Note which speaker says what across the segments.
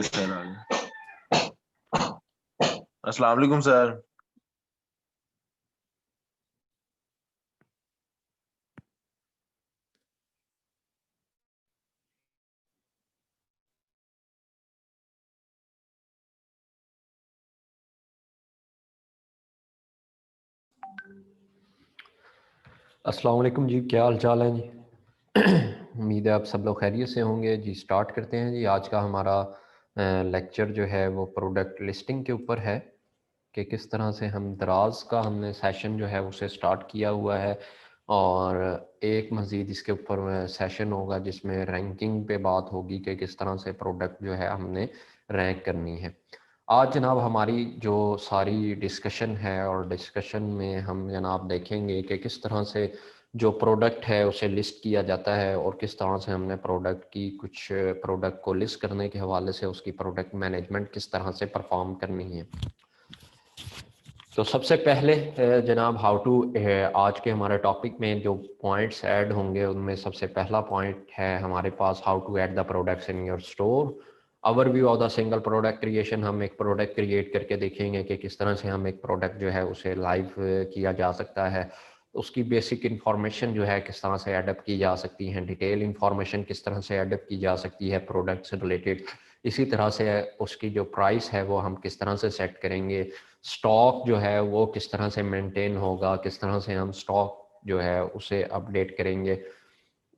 Speaker 1: Sir आ गए। अस्सलाम वालेकुम सर।
Speaker 2: अस्सलाम वालेकुम जी, क्या हाल चाल है जी। उम्मीद है आप सब लोग खैरियत से होंगे जी। स्टार्ट करते हैं जी। आज का हमारा लेक्चर जो है वो प्रोडक्ट लिस्टिंग के ऊपर है कि किस तरह से हम दराज का हमने सेशन जो है उसे स्टार्ट किया हुआ है, और एक मज़ीद इसके ऊपर सेशन होगा जिसमें रैंकिंग पे बात होगी कि किस तरह से प्रोडक्ट जो है हमने रैंक करनी है। आज जनाब हमारी जो सारी डिस्कशन है, और डिस्कशन में हम जनाब देखेंगे कि किस तरह से जो प्रोडक्ट है उसे लिस्ट किया जाता है, और किस तरह से हमने प्रोडक्ट की कुछ प्रोडक्ट को लिस्ट करने के हवाले से उसकी प्रोडक्ट मैनेजमेंट किस तरह से परफॉर्म करनी है। तो सबसे पहले जनाब हाउ टू आज के हमारे टॉपिक में जो पॉइंट्स ऐड होंगे उनमें सबसे पहला पॉइंट है हमारे पास how to add the products in your store. Overview of the single product creation. हम एक प्रोडक्ट क्रिएट करके देखेंगे कि किस तरह से हम एक प्रोडक्ट जो है उसे लाइव किया जा सकता है। उसकी बेसिक इंफॉर्मेशन जो है किस तरह से एडअप की जा सकती है, डिटेल इंफॉर्मेशन किस तरह से एडअप की जा सकती है प्रोडक्ट से रिलेटेड। इसी तरह से उसकी जो प्राइस है वो हम किस तरह से सेट करेंगे। स्टॉक जो है वो किस तरह से मेंटेन होगा, किस तरह से हम स्टॉक जो है उसे अपडेट करेंगे।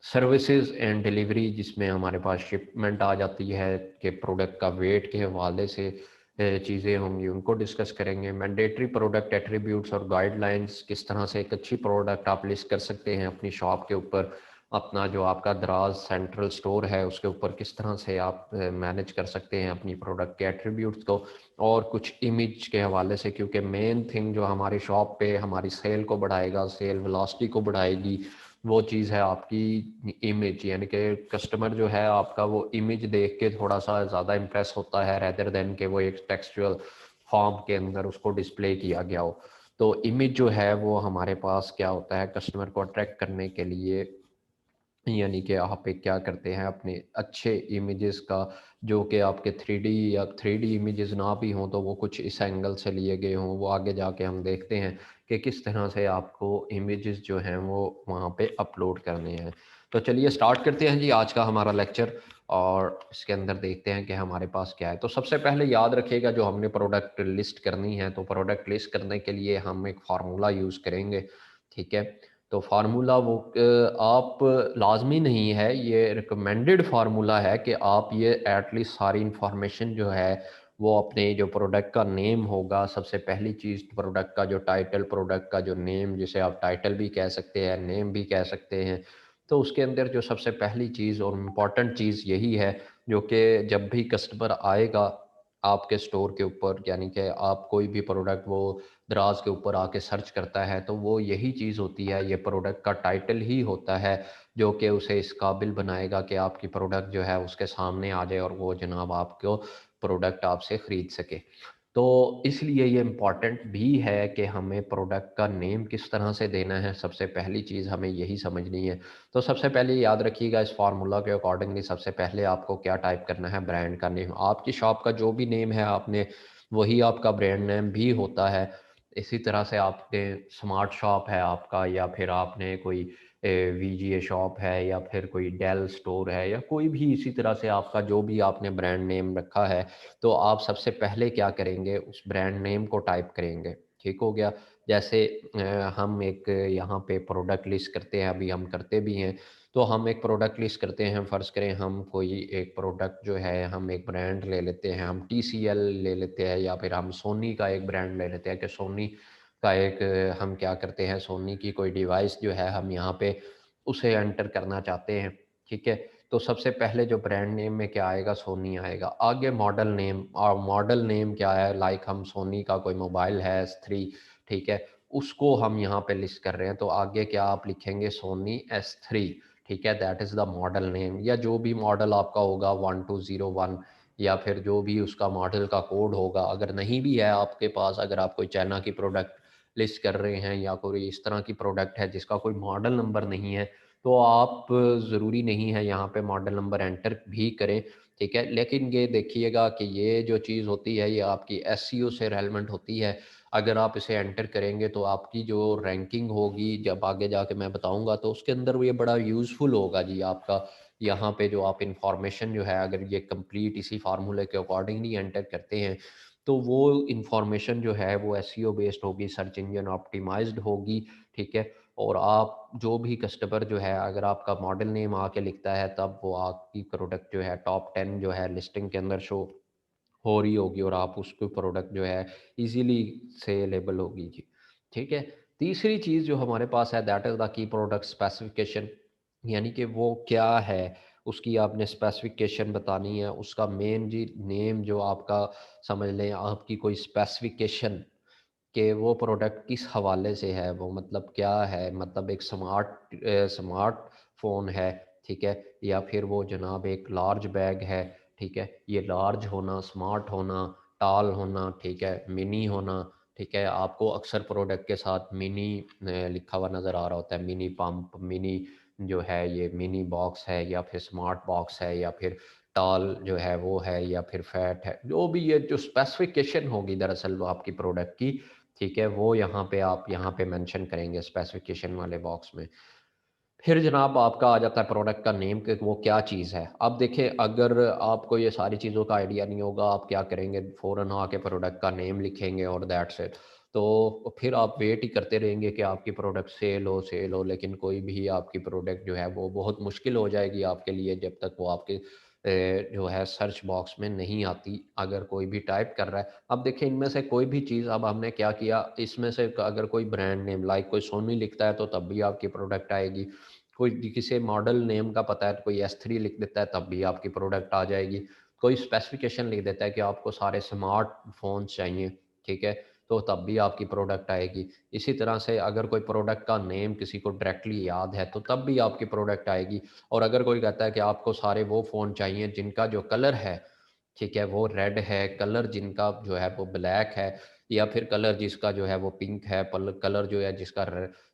Speaker 2: सर्विसेज एंड डिलीवरी, जिसमें हमारे पास शिपमेंट आ जाती है कि प्रोडक्ट का वेट के हवाले से चीज़ें होंगी, उनको डिस्कस करेंगे। मैंडेटरी प्रोडक्ट एट्रीब्यूट्स और गाइडलाइंस, किस तरह से एक अच्छी प्रोडक्ट आप लिस्ट कर सकते हैं अपनी शॉप के ऊपर। अपना जो आपका दराज सेंट्रल स्टोर है उसके ऊपर किस तरह से आप मैनेज कर सकते हैं अपनी प्रोडक्ट के एट्रीब्यूट्स को। और कुछ इमेज के हवाले से, क्योंकि मेन थिंग जो हमारी शॉप पे हमारी सेल को बढ़ाएगा, सेल वेलोसिटी को बढ़ाएगी, वो चीज़ है आपकी इमेज। यानी कि कस्टमर जो है आपका वो इमेज देख के थोड़ा सा ज़्यादा इम्प्रेस होता है, रेदर देन के वो एक टेक्सचुअल फॉर्म के अंदर उसको डिस्प्ले किया गया हो। तो इमेज जो है वो हमारे पास क्या होता है, कस्टमर को अट्रैक्ट करने के लिए, यानी कि आप एक क्या करते हैं अपने अच्छे इमेजेस का, जो कि आपके 3D या 3D इमेजेस ना भी हों तो वो कुछ इस एंगल से लिए गए हों, वो आगे जाके हम देखते हैं कि किस तरह से आपको इमेजेस जो हैं वो वहाँ पे अपलोड करने हैं। तो चलिए स्टार्ट करते हैं जी आज का हमारा लेक्चर, और इसके अंदर देखते हैं कि हमारे पास क्या है। तो सबसे पहले याद रखिएगा, जो हमने प्रोडक्ट लिस्ट करनी है तो प्रोडक्ट लिस्ट करने के लिए हम एक फार्मूला यूज़ करेंगे। ठीक है, तो फार्मूला वो आप लाजमी नहीं है, ये रिकमेंडेड फार्मूला है कि आप ये एटलीस्ट सारी इंफॉर्मेशन जो है वो अपने जो प्रोडक्ट का नेम होगा, सबसे पहली चीज़ प्रोडक्ट का जो टाइटल, प्रोडक्ट का जो नेम, जिसे आप टाइटल भी कह सकते हैं, नेम भी कह सकते हैं। तो उसके अंदर जो सबसे पहली चीज़ और इम्पॉर्टेंट चीज़ यही है, जो कि जब भी कस्टमर आएगा आपके स्टोर के ऊपर, यानी कि आप कोई भी प्रोडक्ट वो दराज के ऊपर आके सर्च करता है, तो वो यही चीज़ होती है, ये प्रोडक्ट का टाइटल ही होता है जो कि उसे इस काबिल बनाएगा कि आपकी प्रोडक्ट जो है उसके सामने आ जाए और वो जनाब आपको प्रोडक्ट आपसे ख़रीद सके। तो इसलिए ये इम्पॉर्टेंट भी है कि हमें प्रोडक्ट का नेम किस तरह से देना है, सबसे पहली चीज़ हमें यही समझनी है। तो सबसे पहले याद रखिएगा, इस फार्मूला के अकॉर्डिंगली सबसे पहले आपको क्या टाइप करना है, ब्रांड का नेम। आपकी शॉप का जो भी नेम है आपने वही आपका ब्रांड नेम भी होता है। इसी तरह से आपने स्मार्ट शॉप है आपका, या फिर आपने कोई वीजीए शॉप है, या फिर कोई डेल स्टोर है, या कोई भी इसी तरह से आपका जो भी आपने ब्रांड नेम रखा है, तो आप सबसे पहले क्या करेंगे, उस ब्रांड नेम को टाइप करेंगे। ठीक हो गया। जैसे हम एक यहाँ पे प्रोडक्ट लिस्ट करते हैं, अभी हम करते भी हैं। तो हम एक प्रोडक्ट लिस्ट करते हैं, फ़र्ज़ करें हम कोई एक प्रोडक्ट जो है, हम एक ब्रांड ले लेते हैं, हम टीसीएल ले लेते हैं, या फिर हम सोनी का एक ब्रांड ले लेते हैं कि सोनी का एक हम क्या करते हैं, सोनी की कोई डिवाइस जो है हम यहाँ पे उसे एंटर करना चाहते हैं। ठीक है, तो सबसे पहले जो ब्रांड नेम में क्या आएगा, सोनी आएगा। आगे मॉडल नेम, और मॉडल नेम क्या है, लाइक हम सोनी का कोई मोबाइल है S3, ठीक है, उसको हम यहाँ पे लिस्ट कर रहे हैं, तो आगे क्या आप लिखेंगे, सोनी S3। ठीक है, that is the model name, या जो भी मॉडल आपका होगा 1201, या फिर जो भी उसका मॉडल का कोड होगा। अगर नहीं भी है आपके पास, अगर आप कोई चाइना की प्रोडक्ट लिस्ट कर रहे हैं, या कोई इस तरह की प्रोडक्ट है जिसका कोई मॉडल नंबर नहीं है, तो आप ज़रूरी नहीं है यहाँ पे मॉडल नंबर एंटर भी करें। ठीक है। लेकिन ये देखिएगा कि ये जो चीज़ होती है ये आपकी एसईओ से रेलेवेंट होती है। अगर आप इसे एंटर करेंगे तो आपकी जो रैंकिंग होगी जब आगे जाके मैं बताऊँगा तो उसके अंदर ये बड़ा यूज़फुल होगा जी आपका। यहाँ पे जो आप इन्फॉर्मेशन जो है अगर ये कंप्लीट इसी फार्मूले के अकॉर्डिंगली एंटर करते हैं तो वो इन्फॉर्मेशन जो है वो एसईओ बेस्ड होगी, सर्च इंजन ऑप्टिमाइज्ड होगी, ठीक है। और आप जो भी कस्टमर जो है अगर आपका मॉडल नेम आके लिखता है तब वो आपकी प्रोडक्ट जो है टॉप 10 जो है लिस्टिंग के अंदर शो हो रही होगी और आप उसको प्रोडक्ट जो है इजीली सेलेबल होगी जी, ठीक है। तीसरी चीज़ जो हमारे पास है that is the key product specification, यानी कि वो क्या है उसकी आपने स्पेसिफिकेशन बतानी है। उसका मेन जी नेम जो आपका समझ लें आपकी कोई स्पेसिफिकेशन कि वो प्रोडक्ट किस हवाले से है, वो मतलब क्या है, मतलब एक स्मार्ट फ़ोन है, ठीक है, या फिर वो जनाब एक लार्ज बैग है, ठीक है। ये लार्ज होना, स्मार्ट होना, टाल होना, ठीक है, मिनी होना, ठीक है। आपको अक्सर प्रोडक्ट के साथ मिनी लिखा हुआ नज़र आ रहा होता है, मिनी पंप, मिनी जो है ये मिनी बॉक्स है या फिर स्मार्ट बॉक्स है या फिर टाल जो है वो है या फिर फैट है, जो भी ये जो स्पेसिफिकेशन होगी दरअसल वो आपकी प्रोडक्ट की, ठीक है, वो यहाँ पे आप यहाँ पे मेंशन करेंगे स्पेसिफिकेशन वाले बॉक्स में। फिर जनाब आपका आ जाता है प्रोडक्ट का नेम कि वो क्या चीज़ है। अब देखिए अगर आपको ये सारी चीज़ों का आइडिया नहीं होगा, आप क्या करेंगे फ़ौरन आके प्रोडक्ट का नेम लिखेंगे और दैट्स इट। तो फिर आप वेट ही करते रहेंगे कि आपकी प्रोडक्ट सेल हो, लेकिन कोई भी आपकी प्रोडक्ट जो है वो बहुत मुश्किल हो जाएगी आपके लिए जब तक वो आपके जो है सर्च बॉक्स में नहीं आती, अगर कोई भी टाइप कर रहा है। अब देखिए इनमें से कोई भी चीज़ अब हमने क्या किया, इसमें से अगर कोई ब्रांड नेम लाइक कोई सोनी लिखता है तो तब भी आपकी प्रोडक्ट आएगी। कोई किसी मॉडल नेम का पता है तो कोई S3 लिख देता है तब भी आपकी प्रोडक्ट आ जाएगी। कोई स्पेसिफिकेशन लिख देता है कि आपको सारे स्मार्टफ़ोन्स चाहिए, ठीक है? तो तब भी आपकी प्रोडक्ट आएगी। इसी तरह से अगर कोई प्रोडक्ट का नेम किसी को डायरेक्टली याद है तो तब भी आपकी प्रोडक्ट आएगी। और अगर कोई कहता है कि आपको सारे वो फ़ोन चाहिए जिनका जो कलर है, ठीक है, वो रेड है, कलर जिनका जो है वो ब्लैक है या फिर कलर जिसका जो है वो पिंक है, पल कलर जो है जिसका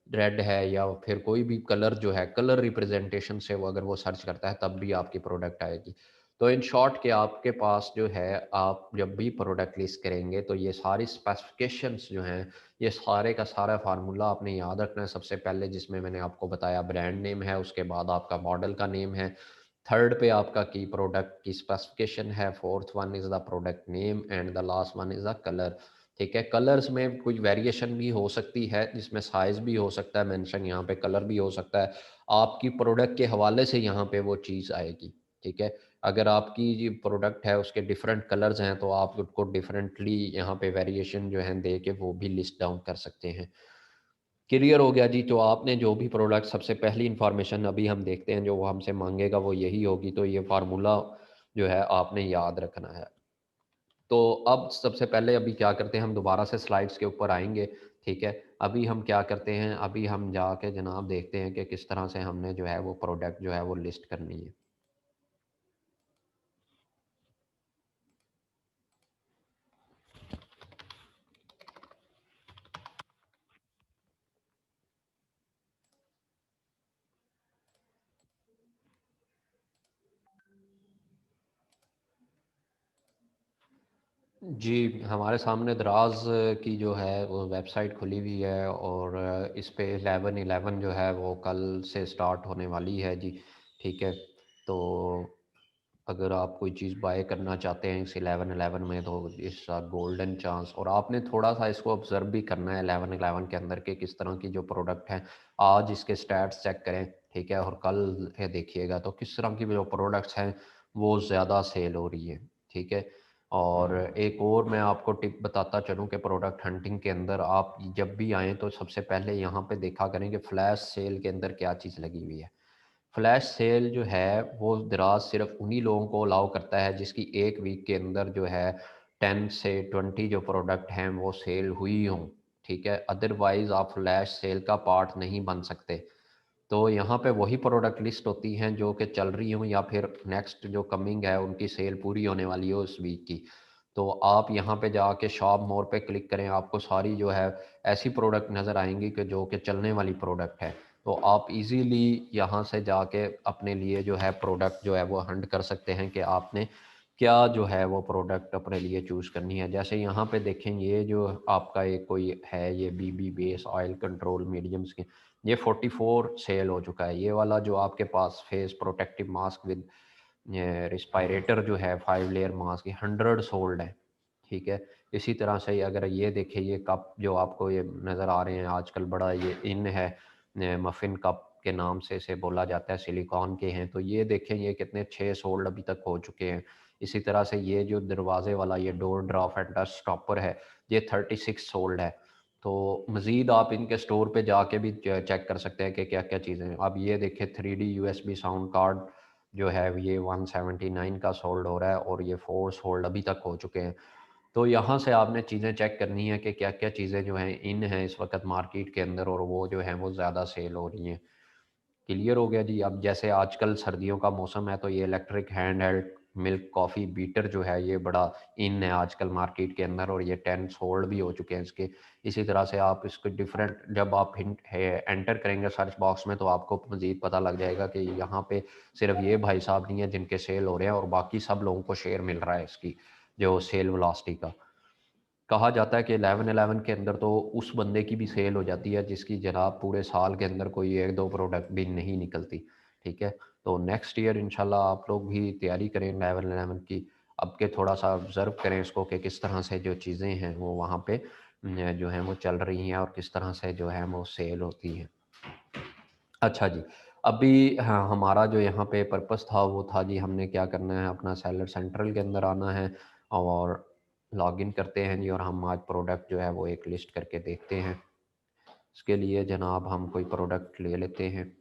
Speaker 2: रेड है या फिर कोई भी कलर जो है, कलर रिप्रेजेंटेशन से वो अगर वो सर्च करता है तब भी आपकी प्रोडक्ट आएगी। तो इन शॉर्ट कि आपके पास जो है आप जब भी प्रोडक्ट लिस्ट करेंगे तो ये सारी स्पेसिफिकेशंस जो हैं, ये सारे का सारा फार्मूला आपने याद रखना है। सबसे पहले जिसमें मैंने आपको बताया ब्रांड नेम है, उसके बाद आपका मॉडल का नेम है, थर्ड पे आपका की प्रोडक्ट की स्पेसिफिकेशन है, fourth one is the product name and the last one is the colour, ठीक है। कलर्स में कुछ वेरिएशन भी हो सकती है जिसमें साइज़ भी हो सकता है मेंशन, यहाँ पे कलर भी हो सकता है। आपकी प्रोडक्ट के हवाले से यहाँ पे वो चीज़ आएगी, ठीक है। अगर आपकी जो प्रोडक्ट है उसके डिफरेंट कलर्स हैं तो आप उसको डिफरेंटली यहाँ पे वेरिएशन जो है दे के वो भी लिस्ट डाउन कर सकते हैं। क्लियर हो गया जी। तो आपने जो भी प्रोडक्ट सबसे पहली इन्फॉर्मेशन अभी हम देखते हैं जो वो हमसे मांगेगा वो यही होगी, तो ये फार्मूला जो है आपने याद रखना है। तो अब सबसे पहले अभी क्या करते हैं, हम दोबारा से स्लाइड्स के ऊपर आएँगे, ठीक है। अभी हम क्या करते हैं, अभी हम जाके जनाब देखते हैं कि किस तरह से हमने जो है वो प्रोडक्ट जो है वो लिस्ट करनी है। जी, हमारे सामने दराज़ की जो है वो वेबसाइट खुली हुई है और इस पे 11/11 जो है वो कल से स्टार्ट होने वाली है जी, ठीक है। तो अगर आप कोई चीज़ बाय करना चाहते हैं इस 11/11 में तो इसका गोल्डन चांस, और आपने थोड़ा-सा इसको ऑब्ज़र्व भी करना है 11/11 के अंदर के किस तरह की जो प्रोडक्ट हैं, आज इसके स्टैट्स चेक करें, ठीक है? और कल है देखिएगा तो किस तरह की जो प्रोडक्ट्स हैं वो ज़्यादा सेल हो रही है, ठीक है? और एक और मैं आपको टिप बताता चलूँ कि प्रोडक्ट हंटिंग के अंदर आप जब भी आएँ तो सबसे पहले यहाँ पे देखा करें कि फ्लैश सेल के अंदर क्या चीज़ लगी हुई है। फ्लैश सेल जो है वो दराज़ सिर्फ़ उन्हीं लोगों को अलाउ करता है जिसकी 1 वीक के अंदर जो है 10 से 20 जो प्रोडक्ट हैं वो सेल हुई हों, ठीक है? अदरवाइज़ आप फ्लैश सेल का पार्ट नहीं बन सकते। तो यहाँ पे वही प्रोडक्ट लिस्ट होती हैं जो कि चल रही हों या फिर नेक्स्ट जो कमिंग है उनकी सेल पूरी होने वाली हो उस वीक की। तो आप यहाँ पे जाके शॉप मोर पे क्लिक करें, आपको सारी जो है ऐसी प्रोडक्ट नज़र आएँगी कि जो कि चलने वाली प्रोडक्ट है। तो आप इजीली यहाँ से जाके अपने लिए जो है प्रोडक्ट जो है वो हंट कर सकते हैं कि आपने क्या जो है वो प्रोडक्ट अपने लिए चूज़ करनी है। जैसे यहाँ पे देखें, ये जो आपका एक कोई है, ये BB base oil control medium skin, ये 44 सेल हो चुका है। ये वाला जो आपके पास फेस प्रोटेक्टिव मास्क विद रिस्पायरेटर जो है 5 लेयर मास्क, ये 100 सोल्ड है, ठीक है। इसी तरह से अगर ये देखें, ये कप जो आपको ये नज़र आ रहे हैं आजकल बड़ा ये इन है, मफ़िन कप के नाम से इसे बोला जाता है, सिलिकॉन के हैं। तो ये देखें, ये कितने 6 सोल्ड अभी तक हो चुके हैं। इसी तरह से ये जो दरवाजे वाला ये door drop and dust stopper है, ये 36 सोल्ड है। तो मज़ीद आप इनके स्टोर पे जाके भी चेक कर सकते हैं कि क्या क्या चीज़ें हैं। अब ये देखें 3D USB साउंड कार्ड जो है ये 179 का सोल्ड हो रहा है, और ये 4 सोल्ड अभी तक हो चुके हैं। तो यहाँ से आपने चीज़ें चेक करनी है कि क्या क्या चीज़ें जो हैं इन हैं इस वक्त मार्केट के अंदर, और वो जो हैं वो ज़्यादा सेल हो रही हैं। क्लियर हो गया जी। अब जैसे आजकल सर्दियों का मौसम है, तो ये electric hand held milk coffee beater जो है ये बड़ा इन है आजकल मार्केट के अंदर, और ये 10 सोल्ड भी हो चुके हैं इसके। इसी तरह से आप इसको डिफरेंट जब आप एंटर करेंगे सर्च बॉक्स में, तो आपको मज़ीद पता लग जाएगा कि यहाँ पे सिर्फ ये भाई साहब नहीं है जिनके सेल हो रहे हैं, और बाकी सब लोगों को शेयर मिल रहा है इसकी जो सेल वेलोसिटी का। कहा जाता है कि 11-11 के अंदर तो उस बंदे की भी सेल हो जाती है जिसकी जनाब पूरे साल के अंदर कोई 1-2 प्रोडक्ट भी नहीं निकलती, ठीक है। तो नेक्स्ट ईयर इंशाल्लाह आप लोग भी तैयारी करें 11-11 की। अब के थोड़ा सा ऑब्ज़र्व करें इसको कि किस तरह से जो चीज़ें हैं वो वहाँ पे जो हैं वो चल रही हैं, और किस तरह से जो है वो सेल होती हैं। अच्छा जी, अभी हाँ, हमारा जो यहाँ पे पर्पस था वो था जी, हमने क्या करना है, अपना सेलर सेंट्रल के अंदर आना है और लॉगिन करते हैं जी, और हम आज प्रोडक्ट जो है वो एक लिस्ट करके देखते हैं। इसके लिए जनाब हम कोई प्रोडक्ट ले लेते हैं।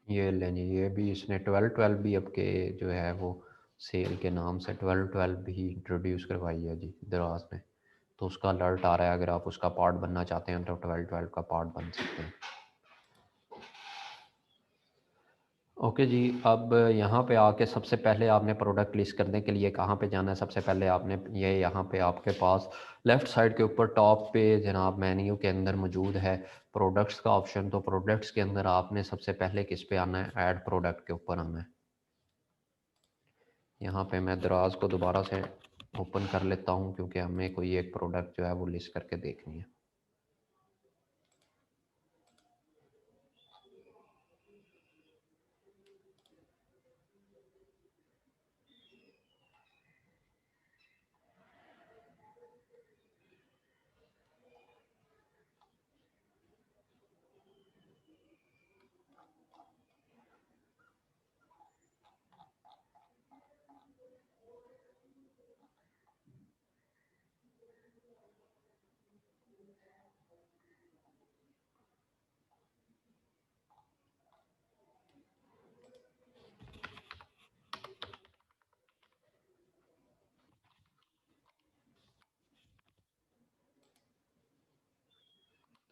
Speaker 2: ये लें जी, ये भी इसने 12-12 भी अब के जो है वो सेल के नाम से 12-12 भी इंट्रोड्यूस करवाई है जी दराज ने। तो उसका अलर्ट आ रहा है, अगर आप उसका पार्ट बनना चाहते हैं तो 12-12 का पार्ट बन सकते हैं। ओके जी, अब यहाँ पे आके सबसे पहले आपने प्रोडक्ट लिस्ट करने के लिए कहाँ पे जाना है? सबसे पहले आपने ये यहाँ पे आपके पास लेफ़्ट साइड के ऊपर टॉप पे जनाब मेन्यू के अंदर मौजूद है प्रोडक्ट्स का ऑप्शन। तो प्रोडक्ट्स के अंदर आपने सबसे पहले किस पे आना है? ऐड प्रोडक्ट के ऊपर आना है। यहाँ पे मैं दराज को दोबारा से ओपन कर लेता हूँ क्योंकि हमें कोई एक प्रोडक्ट जो है वो लिस्ट करके देखनी है।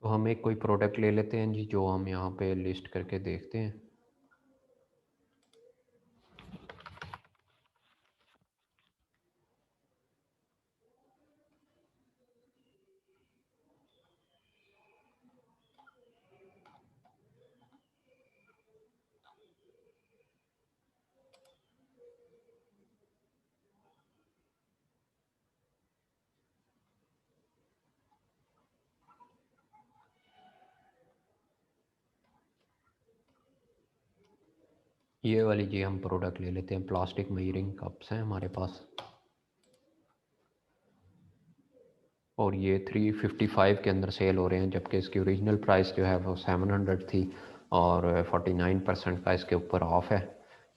Speaker 2: तो हम एक कोई प्रोडक्ट ले लेते हैं जी, जो हम यहाँ पे लिस्ट करके देखते हैं। ये वाली जी हम प्रोडक्ट ले लेते हैं, प्लास्टिक मेजरिंग कप्स हैं हमारे पास, और ये 355 के अंदर सेल हो रहे हैं, जबकि इसकी ओरिजिनल प्राइस जो है वो 700 थी, और 49% का इसके ऊपर ऑफ है,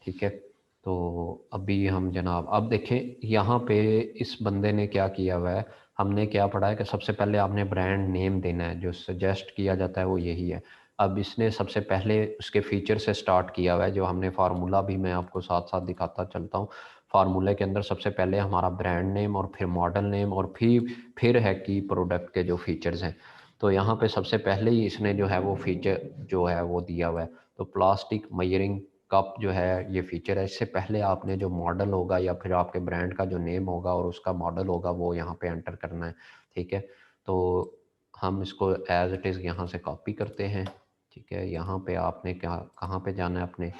Speaker 2: ठीक है। तो अभी हम जनाब अब देखें यहाँ पे इस बंदे ने क्या किया हुआ है। हमने क्या पढ़ा है कि सबसे पहले आपने ब्रांड नेम देना है, जो सजेस्ट किया जाता है वो यही है। अब इसने सबसे पहले उसके फीचर से स्टार्ट किया हुआ है, जो हमने फार्मूला भी मैं आपको साथ साथ दिखाता चलता हूँ। फार्मूले के अंदर सबसे पहले हमारा ब्रांड नेम और फिर मॉडल नेम और फिर है कि प्रोडक्ट के जो फीचर्स हैं। तो यहाँ पे सबसे पहले ही इसने जो है वो फीचर जो है वो दिया हुआ है। तो प्लास्टिक मयरिंग कप जो है ये फीचर है। इससे पहले आपने जो मॉडल होगा या फिर आपके ब्रांड का जो नेम होगा और उसका मॉडल होगा वो यहाँ पे एंटर करना है, ठीक है। तो हम इसको एज इट इज़ यहाँ से कॉपी करते हैं, ठीक है। यहाँ पे आपने क्या कहाँ पे जाना है अपने,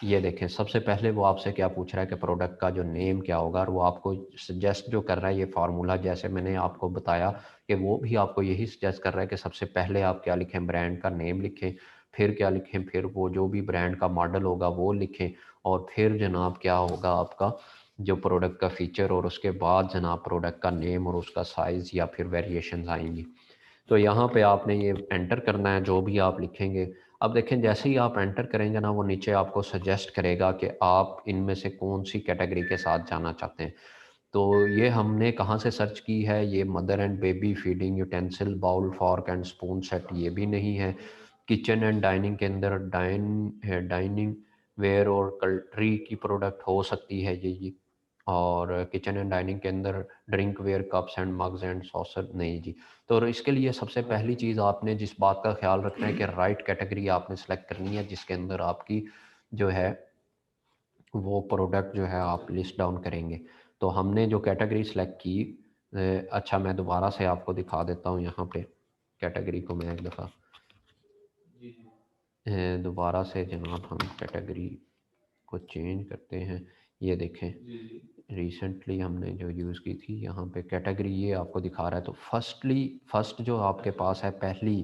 Speaker 2: ये देखें सबसे पहले वो आपसे क्या पूछ रहा है कि प्रोडक्ट का जो नेम क्या होगा, और वो आपको सजेस्ट जो कर रहा है ये फार्मूला, जैसे मैंने आपको बताया कि वो भी आपको यही सजेस्ट कर रहा है कि सबसे पहले आप क्या लिखें, ब्रांड का नेम लिखें, फिर क्या लिखें, फिर वो जो भी ब्रांड का मॉडल होगा वो लिखें, और फिर जनाब क्या होगा आपका जो प्रोडक्ट का फीचर, और उसके बाद जनाब प्रोडक्ट का नेम और उसका साइज़ या फिर वेरिएशंस आएंगी। तो यहाँ पे आपने ये एंटर करना है जो भी आप लिखेंगे। अब देखें जैसे ही आप एंटर करेंगे ना, वो नीचे आपको सजेस्ट करेगा कि आप इनमें से कौन सी कैटेगरी के साथ जाना चाहते हैं। तो ये हमने कहाँ से सर्च की है, ये mother and baby feeding utensil bowl fork and spoon set ये भी नहीं है। किचन एंड डाइनिंग के अंदर डाइनिंग वेयर और कल्ट्री की प्रोडक्ट हो सकती है ये जी। और किचन एंड डाइनिंग के अंदर drinkware cups and mugs and saucer नहीं जी। तो इसके लिए सबसे पहली चीज़ आपने जिस बात का ख्याल रखना है कि राइट कैटेगरी आपने सेलेक्ट करनी है जिसके अंदर आपकी जो है वो प्रोडक्ट जो है आप लिस्ट डाउन करेंगे। तो हमने जो कैटेगरी सेलेक्ट की, अच्छा मैं दोबारा से आपको दिखा देता हूँ यहाँ पे कैटेगरी को, मैं एक दफ़ा दोबारा से जनाब हम कैटेगरी को चेंज करते हैं। ये देखें रिसेंटली हमने जो यूज़ की थी, यहाँ पे कैटेगरी ये आपको दिखा रहा है। तो फर्स्ट जो आपके पास है पहली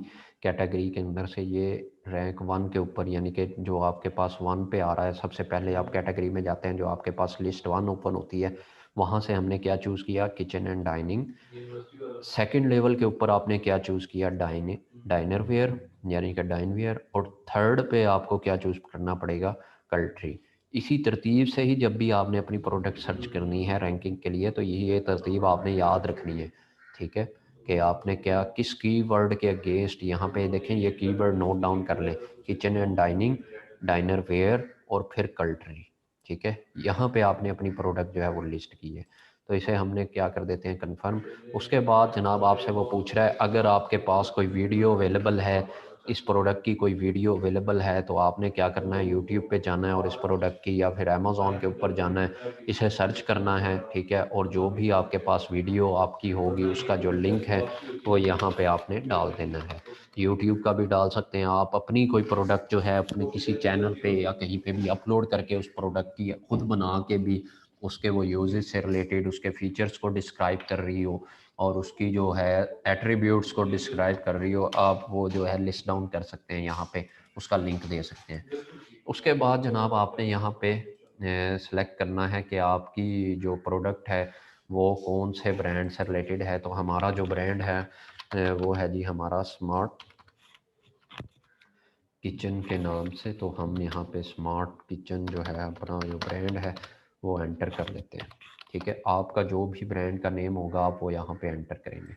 Speaker 2: कैटेगरी के अंदर से ये रैंक 1 के ऊपर, यानी कि जो आपके पास 1 पे आ रहा है, सबसे पहले आप कैटेगरी में जाते हैं, जो आपके पास लिस्ट 1 ओपन होती है, वहाँ से हमने क्या चूज़ किया, kitchen and dining. Second level के ऊपर आपने क्या चूज़ किया, डाइनर वेयर यानी कि डाइन वेयर, और थर्ड पे आपको क्या चूज़ करना पड़ेगा, कल्ट्री। इसी तरतीब से ही जब भी आपने अपनी प्रोडक्ट सर्च करनी है रैंकिंग के लिए, तो ये तरतीब आपने याद रखनी है, ठीक है। कि आपने क्या किस कीवर्ड के अगेंस्ट, यहाँ पे देखें ये कीवर्ड नोट डाउन कर लें, kitchen and dining, dinnerware और फिर कल्ट्री, ठीक है। यहाँ पे आपने अपनी प्रोडक्ट जो है वो लिस्ट की है। तो इसे हमने क्या कर देते हैं, कन्फर्म। उसके बाद जनाब आपसे वो पूछ रहा है अगर आपके पास कोई वीडियो अवेलेबल है, इस प्रोडक्ट की कोई वीडियो अवेलेबल है, तो आपने क्या करना है, यूट्यूब पे जाना है और इस प्रोडक्ट की, या फिर अमेज़ॉन के ऊपर जाना है, इसे सर्च करना है, ठीक है। और जो भी आपके पास वीडियो आपकी होगी उसका जो लिंक है वो यहाँ पे आपने डाल देना है। यूट्यूब का भी डाल सकते हैं आप, अपनी कोई प्रोडक्ट जो है अपने किसी चैनल पे या कहीं पे भी अपलोड करके उस प्रोडक्ट की खुद बना के भी उसके वो यूजेस से रिलेटेड उसके फीचर्स को डिस्क्राइब कर रही हो और उसकी जो है एट्रीब्यूट्स को डिस्क्राइब कर रही हो, आप वो जो है लिस्ट डाउन कर सकते हैं, यहाँ पे उसका लिंक दे सकते हैं। उसके बाद जनाब आपने यहाँ पे सेलेक्ट करना है कि आपकी जो प्रोडक्ट है वो कौन से ब्रांड से रिलेटेड है। तो हमारा जो ब्रांड है वो है जी हमारा स्मार्ट किचन के नाम से। तो हम यहाँ पे स्मार्ट किचन जो है अपना जो ब्रांड है वो एंटर कर लेते हैं, ठीक है। आपका जो भी ब्रांड का नेम होगा आप वो यहाँ पे एंटर करेंगे।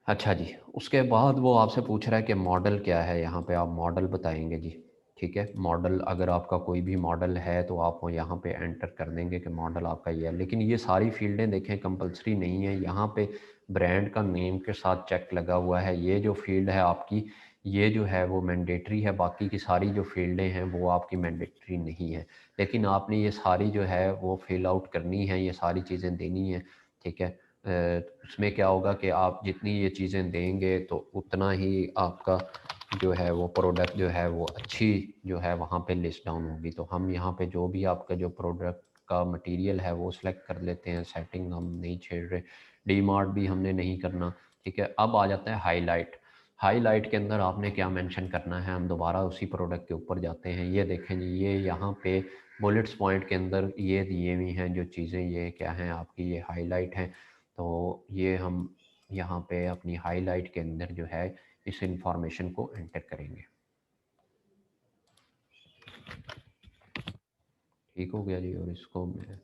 Speaker 2: अच्छा जी, उसके बाद वो आपसे पूछ रहा है कि मॉडल क्या है, यहाँ पे आप मॉडल बताएंगे जी, ठीक है। मॉडल अगर आपका कोई भी मॉडल है तो आप वो यहाँ पे एंटर कर देंगे कि मॉडल आपका ये है। लेकिन ये सारी फील्डें देखें कंपलसरी नहीं है, यहाँ पे ब्रांड का नेम के साथ चेक लगा हुआ है। ये जो फील्ड है आपकी ये जो है वो मैंडेटरी है, बाकी की सारी जो फील्डें हैं वो आपकी मैंडेटरी नहीं है। लेकिन आपने ये सारी जो है वो फिल आउट करनी है, ये सारी चीज़ें देनी है, ठीक है। उसमें क्या होगा कि आप जितनी ये चीज़ें देंगे तो उतना ही आपका जो है वो प्रोडक्ट जो है वो अच्छी जो है वहाँ पे लिस्ट डाउन होगी। तो हम यहाँ पे जो भी आपका जो प्रोडक्ट का मटेरियल है वो सिलेक्ट कर लेते हैं, सेटिंग हम नहीं छेड़ रहे, डीमार्ट भी हमने नहीं करना, ठीक है। अब आ जाता है हाईलाइट। हाईलाइट के अंदर आपने क्या मेंशन करना है, हम दोबारा उसी प्रोडक्ट के ऊपर जाते हैं। ये देखें जी, ये यहाँ पे बुलेट्स पॉइंट के अंदर ये दिए हुई हैं जो चीज़ें, ये क्या हैं आपकी, ये हाईलाइट हैं। तो ये हम यहाँ पे अपनी हाईलाइट के अंदर जो है इस इंफॉर्मेशन को एंटर करेंगे। ठीक हो गया जी। और इसको मैं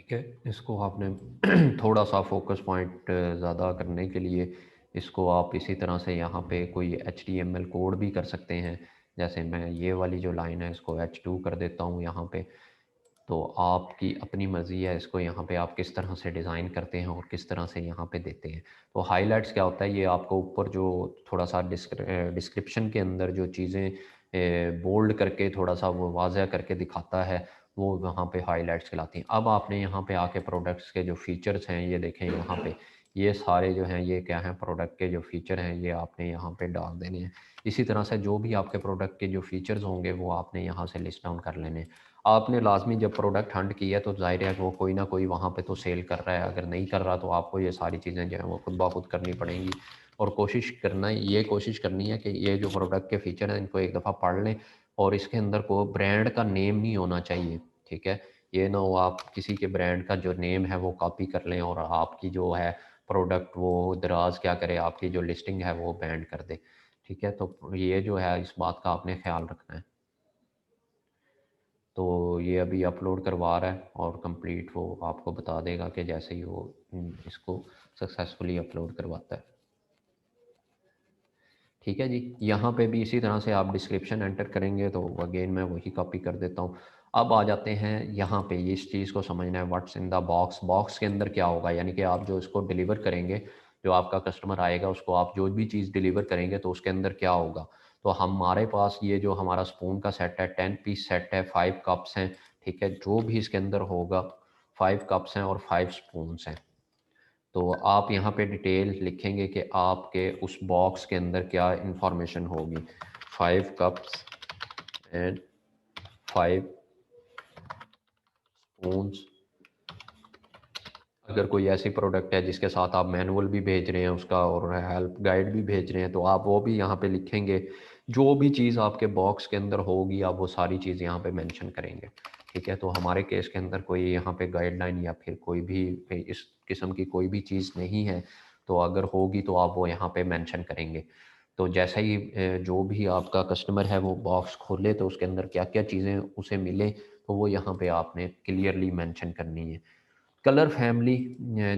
Speaker 2: ठीक है, इसको आपने थोड़ा सा फोकस पॉइंट ज़्यादा करने के लिए इसको आप इसी तरह से यहाँ पे कोई HTML कोड भी कर सकते हैं। जैसे मैं ये वाली जो लाइन है इसको H2 कर देता हूँ यहाँ पे। तो आपकी अपनी मर्ज़ी है इसको यहाँ पे आप किस तरह से डिज़ाइन करते हैं और किस तरह से यहाँ पे देते हैं। तो हाइलाइट्स क्या होता है, ये आपको ऊपर जो थोड़ा सा डिस्क्रिप्शन के अंदर जो चीज़ें बोल्ड करके थोड़ा सा वो वाज़ह करके दिखाता है, वो वहाँ पे हाइलाइट्स कहलाती हैं। अब आपने यहाँ पे आके प्रोडक्ट्स के जो फ़ीचर्स हैं ये देखें यहाँ पे, ये सारे जो हैं ये क्या हैं, प्रोडक्ट के जो फ़ीचर हैं ये आपने यहाँ पे डाल देने हैं। इसी तरह से जो भी आपके प्रोडक्ट के जो फ़ीचर्स होंगे वो आपने यहाँ से लिस्ट डाउन कर लेने हैं। आपने लाज़मी जब प्रोडक्ट हंट किया तो ज़ाहिर है वो कोई ना कोई वहाँ पे तो सेल कर रहा है, अगर नहीं कर रहा तो आपको ये सारी चीज़ें जो हैं वो खुद ब खुद करनी पड़ेंगी। और कोशिश करनी है कि ये जो प्रोडक्ट के फ़ीचर हैं इनको एक दफ़ा पढ़ लें और इसके अंदर को ब्रांड का नेम नहीं होना चाहिए, ठीक है? ये ना हो आप किसी के ब्रांड का जो नेम है वो कॉपी कर लें और आपकी जो है प्रोडक्ट वो दराज़ क्या करे, आपकी जो लिस्टिंग है वो बैंड कर दे, ठीक है? तो ये जो है इस बात का आपने ख़्याल रखना है। तो ये अभी अपलोड करवा रहा है और कंप्लीट वो आपको बता देगा कि जैसे ही वो इसको सक्सेसफुली अपलोड करवाता है। ठीक है जी, यहाँ पे भी इसी तरह से आप डिस्क्रिप्शन एंटर करेंगे तो अगेन मैं वही कॉपी कर देता हूँ। अब आ जाते हैं यहाँ पे, ये इस चीज़ को समझना है, what's in the box, box के अंदर क्या होगा, यानी कि आप जो इसको डिलीवर करेंगे, जो आपका कस्टमर आएगा उसको आप जो भी चीज़ डिलीवर करेंगे तो उसके अंदर क्या होगा। तो हमारे पास ये जो हमारा स्पून का सेट है, 10 पीस सेट है, 5 कप्स हैं, ठीक है, जो भी इसके अंदर होगा 5 कप्स हैं और 5 स्पून्स हैं। तो आप यहाँ पे डिटेल लिखेंगे कि आपके उस बॉक्स के अंदर क्या इंफॉर्मेशन होगी। 5 कप्स एंड 5 स्पून्स। अगर कोई ऐसी प्रोडक्ट है जिसके साथ आप मैनुअल भी भेज रहे हैं उसका और हेल्प गाइड भी भेज रहे हैं तो आप वो भी यहाँ पे लिखेंगे। जो भी चीज़ आपके बॉक्स के अंदर होगी आप वो सारी चीज़ यहाँ पे मेंशन करेंगे, ठीक है। तो हमारे केस के अंदर कोई यहाँ पे गाइडलाइन या फिर कोई भी इस किस्म की कोई भी चीज़ नहीं है, तो अगर होगी तो आप वो यहाँ पे मेंशन करेंगे। तो जैसा ही जो भी आपका कस्टमर है वो बॉक्स खोले तो उसके अंदर क्या क्या चीज़ें उसे मिले तो वो यहाँ पे आपने क्लियरली मेंशन करनी है। कलर फैमिली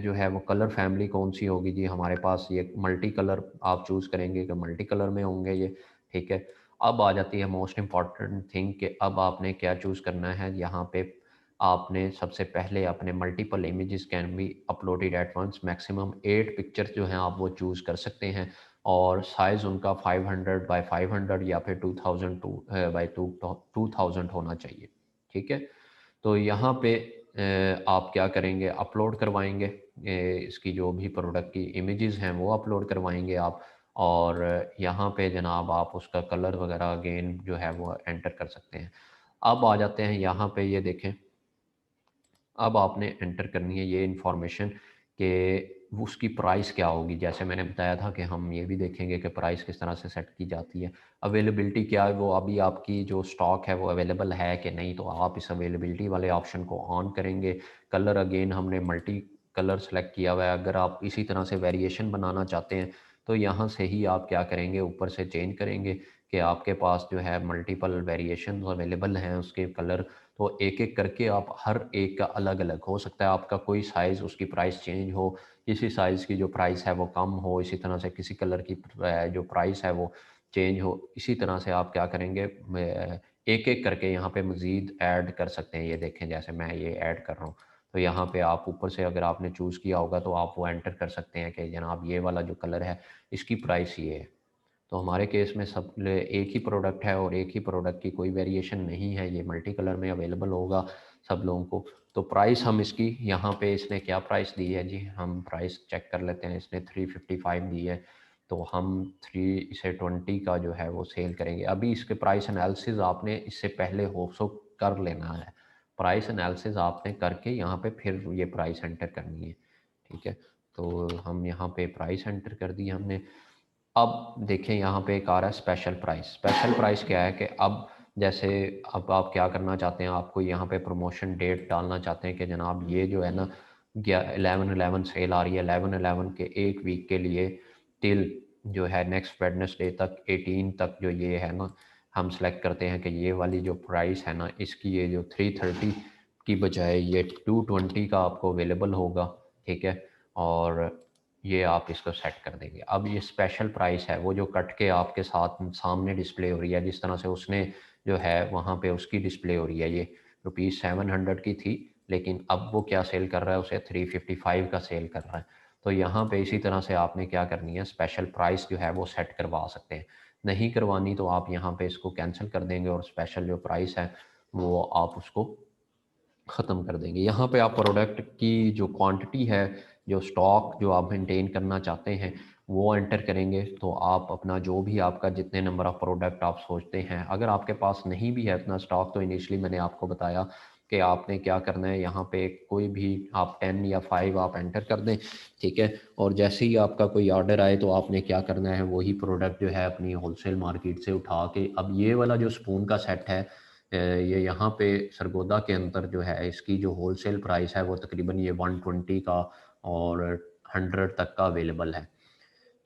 Speaker 2: जो है वो कलर फैमिली कौन-सी होगी जी, हमारे पास ये मल्टी कलर आप चूज़ करेंगे कि मल्टी कलर में होंगे ये, ठीक है। अब आ जाती है मोस्ट इम्पोर्टेंट थिंग कि अब आपने क्या चूज़ करना है, यहाँ पे आपने सबसे पहले अपने multiple images can be uploaded at once, maximum 8 pictures जो हैं आप वो चूज़ कर सकते हैं और साइज़ उनका 500 बाय 500 या फिर 2002 बाय 2000 होना चाहिए, ठीक है। तो यहाँ पे आप क्या करेंगे, अपलोड करवाएँगे इसकी जो भी प्रोडक्ट की इमेजेस हैं वो अपलोड करवाएँगे आप और यहाँ पे जनाब आप उसका कलर वगैरह अगेन जो है वो एंटर कर सकते हैं। अब आ जाते हैं यहाँ पे, ये देखें, अब आपने एंटर करनी है ये इन्फॉर्मेशन कि उसकी प्राइस क्या होगी। जैसे मैंने बताया था कि हम ये भी देखेंगे कि प्राइस किस तरह से सेट की जाती है। अवेलेबिलिटी क्या है, वो अभी आपकी जो स्टॉक है वो अवेलेबल है कि नहीं, तो आप इस अवेलेबिलिटी वाले ऑप्शन को ऑन करेंगे। कलर अगेन हमने मल्टी कलर सेलेक्ट किया हुआ है। अगर आप इसी तरह से वेरिएशन बनाना चाहते हैं तो यहाँ से ही आप क्या करेंगे, ऊपर से चेंज करेंगे कि आपके पास जो है मल्टीपल वेरिएशन अवेलेबल हैं उसके कलर। तो एक-एक करके आप हर एक का अलग-अलग हो सकता है, आपका कोई साइज़ उसकी प्राइस चेंज हो, किसी साइज़ की जो प्राइस है वो कम हो, इसी तरह से किसी कलर की जो प्राइस है वो चेंज हो। इसी तरह से आप क्या करेंगे, एक-एक करके यहाँ पे मज़ीद ऐड कर सकते हैं। ये देखें जैसे मैं ये ऐड कर रहा हूँ, तो यहाँ पे आप ऊपर से अगर आपने चूज़ किया होगा तो आप वो एंटर कर सकते हैं कि जनाब ये वाला जो कलर है इसकी प्राइस ये है। तो हमारे केस में एक ही प्रोडक्ट है और एक ही प्रोडक्ट की कोई वेरिएशन नहीं है, ये मल्टी कलर में अवेलेबल होगा सब लोगों को। तो प्राइस हम इसकी यहाँ पे इसने क्या प्राइस दी है जी, हम प्राइस चेक कर लेते हैं। इसने 355 दी है, तो हम 3 इसे 20 का जो है वो सेल करेंगे। अभी इसके प्राइस एनालिसिस आपने इससे पहले हो सो कर लेना है। प्राइस एनालिसिस आपने करके यहाँ पे फिर ये प्राइस एंटर करनी है, ठीक है। तो हम यहाँ पे प्राइस एंटर कर दी हमने। अब देखें यहाँ पे एक आ रहा है स्पेशल प्राइस। स्पेशल प्राइस क्या है कि अब जैसे अब आप क्या करना चाहते हैं, आपको यहाँ पे प्रमोशन डेट डालना चाहते हैं कि जनाब ये जो है ना 11/11 सेल आ रही है, 11/11 के एक वीक के लिए टिल जो है नेक्स्ट वेडनेसडे तक 18 तक जो ये है ना, हम सेलेक्ट करते हैं कि ये वाली जो प्राइस है ना इसकी, ये जो 330 की बजाय ये 220 का आपको अवेलेबल होगा, ठीक है। और ये आप इसको सेट कर देंगे। अब ये स्पेशल प्राइस है, वो जो कट के आपके साथ सामने डिस्प्ले हो रही है, जिस तरह से उसने जो है वहाँ पे उसकी डिस्प्ले हो रही है, ये ₹700 की थी, लेकिन अब वो क्या सेल कर रहा है, उसे 355 का सेल कर रहा है। तो यहाँ पे इसी तरह से आपने क्या करनी है, स्पेशल प्राइस जो है वो सेट करवा सकते हैं। नहीं करवानी तो आप यहाँ पे इसको कैंसिल कर देंगे और स्पेशल जो प्राइस है वो आप उसको ख़त्म कर देंगे। यहाँ पे आप प्रोडक्ट की जो क्वांटिटी है, जो स्टॉक जो आप मेंटेन करना चाहते हैं, वो एंटर करेंगे। तो आप अपना जो भी आपका जितने नंबर ऑफ़ प्रोडक्ट आप सोचते हैं, अगर आपके पास नहीं भी है इतना स्टॉक, तो इनिशियली मैंने आपको बताया कि आपने क्या करना है, यहाँ पे कोई भी आप 10 या 5 आप एंटर कर दें, ठीक है। और जैसे ही आपका कोई ऑर्डर आए तो आपने क्या करना है, वही प्रोडक्ट जो है अपनी होलसेल मार्केट से उठा के, अब ये वाला जो स्पून का सेट है, ये यहाँ पे सरगोदा के अंदर जो है इसकी जो होलसेल प्राइस है वो तकरीबन ये 120 का और 100 तक का अवेलेबल है।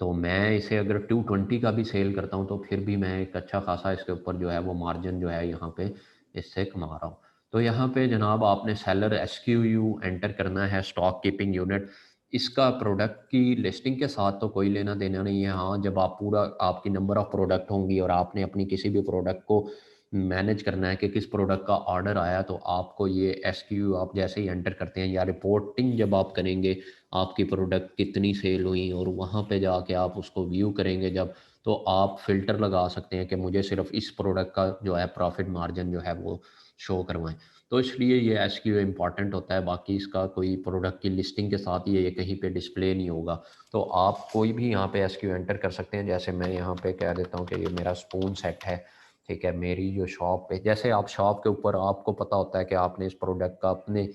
Speaker 2: तो मैं इसे अगर 220 का भी सेल करता हूँ तो फिर भी मैं एक अच्छा खासा इसके ऊपर जो है वो मार्जिन जो है यहाँ पे इससे कमा रहा हूँ। तो यहाँ पे जनाब आपने सेलर एसक्यूयू एंटर करना है, स्टॉक कीपिंग यूनिट। इसका प्रोडक्ट की लिस्टिंग के साथ तो कोई लेना देना नहीं है। हाँ, जब आप पूरा आपकी नंबर ऑफ़ प्रोडक्ट होंगी और आपने अपनी किसी भी प्रोडक्ट को मैनेज करना है कि किस प्रोडक्ट का ऑर्डर आया, तो आपको ये एसक्यूयू आप जैसे ही एंटर करते हैं या रिपोर्टिंग जब आप करेंगे आपकी प्रोडक्ट कितनी सेल हुई और वहाँ पे जाके आप उसको व्यू करेंगे जब, तो आप फ़िल्टर लगा सकते हैं कि मुझे सिर्फ़ इस प्रोडक्ट का जो है प्रॉफ़िट मार्जिन जो है वो शो करवाएँ। तो इसलिए ये एसक्यूयू इम्पॉर्टेंट होता है, बाकी इसका कोई प्रोडक्ट की लिस्टिंग के साथ ये कहीं पे डिस्प्ले नहीं होगा। तो आप कोई भी यहाँ पे एसक्यूयू एंटर कर सकते हैं। जैसे मैं यहाँ पे कह देता हूँ कि ये मेरा स्पून सेट है, ठीक है। मेरी जो शॉप पे, जैसे आप शॉप के ऊपर आपको पता होता है कि आपने इस प्रोडक्ट का अपने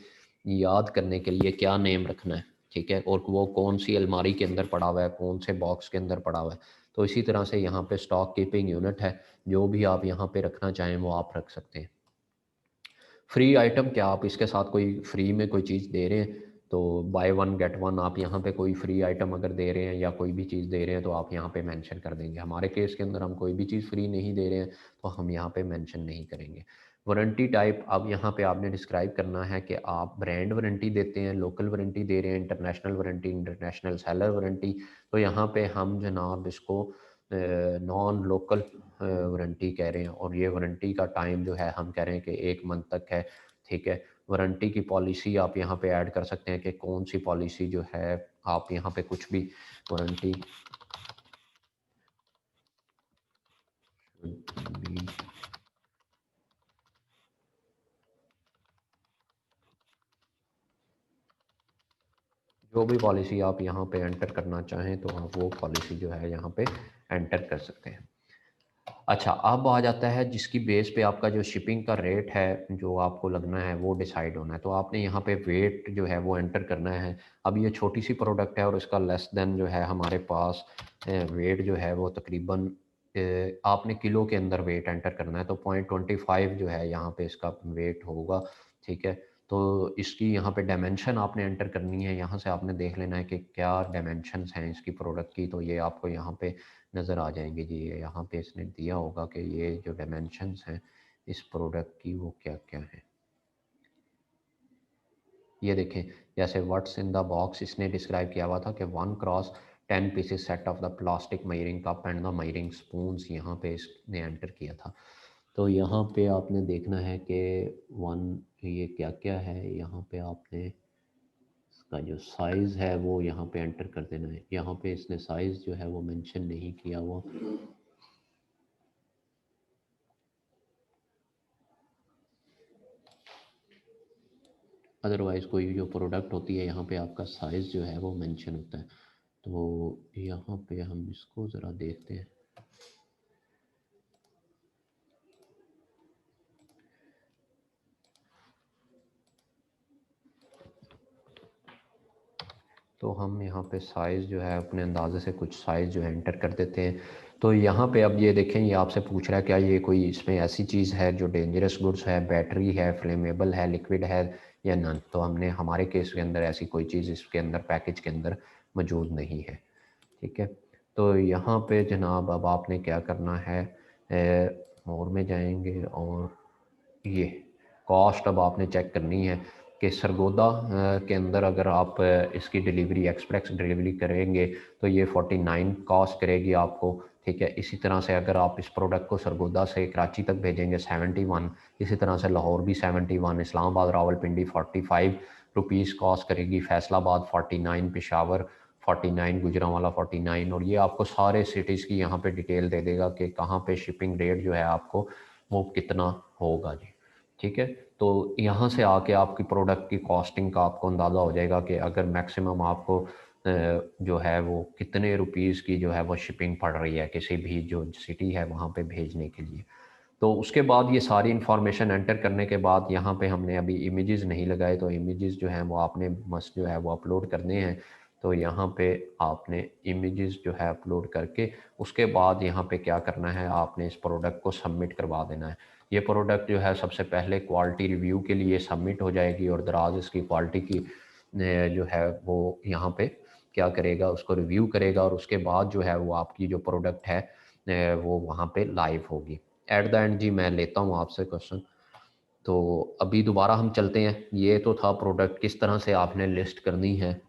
Speaker 2: याद करने के लिए क्या नेम रखना है, ठीक है, और वो कौन सी अलमारी के अंदर पड़ा हुआ है, कौन से बॉक्स के अंदर पड़ा हुआ है। तो इसी तरह से यहाँ पे स्टॉक कीपिंग यूनिट है, जो भी आप यहाँ पे रखना चाहें वो आप रख सकते हैं। फ्री आइटम क्या आप इसके साथ कोई फ्री में कोई चीज़ दे रहे हैं, तो बाय वन गेट वन आप यहाँ पे कोई फ्री आइटम अगर दे रहे हैं या कोई भी चीज़ दे रहे हैं तो आप यहाँ पे मेंशन कर देंगे। हमारे केस के अंदर हम कोई भी चीज़ फ्री नहीं दे रहे हैं तो हम यहाँ पे मेंशन नहीं करेंगे। वारंटी टाइप अब यहाँ पे आपने डिस्क्राइब करना है कि आप ब्रांड वारंटी देते हैं, लोकल वारंटी दे रहे हैं, international warranty, international seller warranty. तो यहाँ पे हम जनाब इसको नॉन लोकल वारंटी कह रहे हैं और ये वारंटी का टाइम जो है हम कह रहे हैं कि 1 मंथ तक है, ठीक है। वारंटी की पॉलिसी आप यहाँ पे ऐड कर सकते हैं कि कौन सी पॉलिसी जो है, आप यहाँ पे कुछ भी वारंटी भी, जो भी पॉलिसी आप यहाँ पे एंटर करना चाहें तो आप वो पॉलिसी जो है यहाँ पे एंटर कर सकते हैं। अच्छा, अब आ जाता है जिसकी बेस पे आपका जो शिपिंग का रेट है, जो आपको लगना है वो डिसाइड होना है। तो आपने यहाँ पे वेट जो है वो एंटर करना है। अब ये छोटी सी प्रोडक्ट है और इसका लेस देन जो है हमारे पास वेट जो है वो तकरीबन आपने किलो के अंदर वेट एंटर करना है, तो 0.25 जो है यहाँ पे इसका वेट होगा, ठीक है। तो इसकी यहाँ पे डायमेंशन आपने एंटर करनी है, यहाँ से आपने देख लेना है कि क्या डायमेंशंस हैं इसकी प्रोडक्ट की, तो ये आपको यहाँ पे नज़र आ जाएंगे जी। ये यहाँ पे इसने दिया होगा कि ये जो डायमेंशंस हैं इस प्रोडक्ट की वो क्या क्या हैं। ये देखें, जैसे व्हाट्स इन द बॉक्स इसने डिस्क्राइब किया हुआ था कि 1x10 pieces set of the plastic मयरिंग cup and the मयरिंग spoons, यहाँ पे इसने एंटर किया था। तो यहाँ पे आपने देखना है कि वन, ये क्या क्या है, यहाँ पे आपने इसका जो साइज़ है वो यहाँ पे एंटर कर देना है। यहाँ पे इसने साइज़ जो है वो मेंशन नहीं किया हुआ। अदरवाइज़ कोई जो प्रोडक्ट होती है यहाँ पे आपका साइज़ जो है वो मेंशन होता है। तो यहाँ पे हम इसको ज़रा देखते हैं। तो हम यहाँ पे साइज़ जो है अपने अंदाज़े से कुछ साइज़ जो है एंटर कर देते हैं। तो यहाँ पे अब ये देखें, ये आपसे पूछ रहा है क्या ये कोई इसमें ऐसी चीज़ है जो डेंजरस गुड्स है, बैटरी है, फ्लेमेबल है, लिक्विड है या नन। तो हमने हमारे केस के अंदर ऐसी कोई चीज़ इसके अंदर पैकेज के अंदर मौजूद नहीं है, ठीक है। तो यहाँ पे जनाब अब आपने क्या करना है, और में जाएंगे और ये कॉस्ट अब आपने चेक करनी है कि सरगोदा के अंदर अगर आप इसकी डिलीवरी एक्सप्रेस डिलीवरी करेंगे तो ये 49 कॉस्ट करेगी आपको, ठीक है। इसी तरह से अगर आप इस प्रोडक्ट को सरगोदा से कराची तक भेजेंगे 71, इसी तरह से लाहौर भी 71, इस्लामाबाद रावलपिंडी 45 रुपीज़ कॉस्ट करेगी, फैसलाबाद 49, पेशावर 49, गुजरांवाला 49, और ये आपको सारे सिटीज़ की यहाँ पे डिटेल दे देगा कि कहाँ पे शिपिंग रेट जो है आपको वो कितना होगा जी, ठीक है। तो यहाँ से आके आपकी प्रोडक्ट की कॉस्टिंग का आपको अंदाज़ा हो जाएगा कि अगर मैक्सिमम आपको जो है वो कितने रुपीज़ की जो है वो शिपिंग पड़ रही है किसी भी जो सिटी है वहाँ पे भेजने के लिए। तो उसके बाद ये सारी इन्फॉर्मेशन एंटर करने के बाद यहाँ पे हमने अभी इमेजेस नहीं लगाए, तो इमेजेस जो हैं वो आपने मस्ट जो है वो अपलोड करने हैं। तो यहाँ पे आपने इमेजेस जो है अपलोड करके उसके बाद यहाँ पे क्या करना है, आपने इस प्रोडक्ट को सबमिट करवा देना है। ये प्रोडक्ट जो है सबसे पहले क्वालिटी रिव्यू के लिए सबमिट हो जाएगी और दराज इसकी क्वालिटी की जो है वो यहाँ पे क्या करेगा, उसको रिव्यू करेगा और उसके बाद जो है वो आपकी जो प्रोडक्ट है वो वहाँ पे लाइव होगी। एट द एंड जी मैं लेता हूँ आपसे क्वेश्चन। तो अभी दोबारा हम चलते हैं, ये तो था प्रोडक्ट किस तरह से आपने लिस्ट करनी है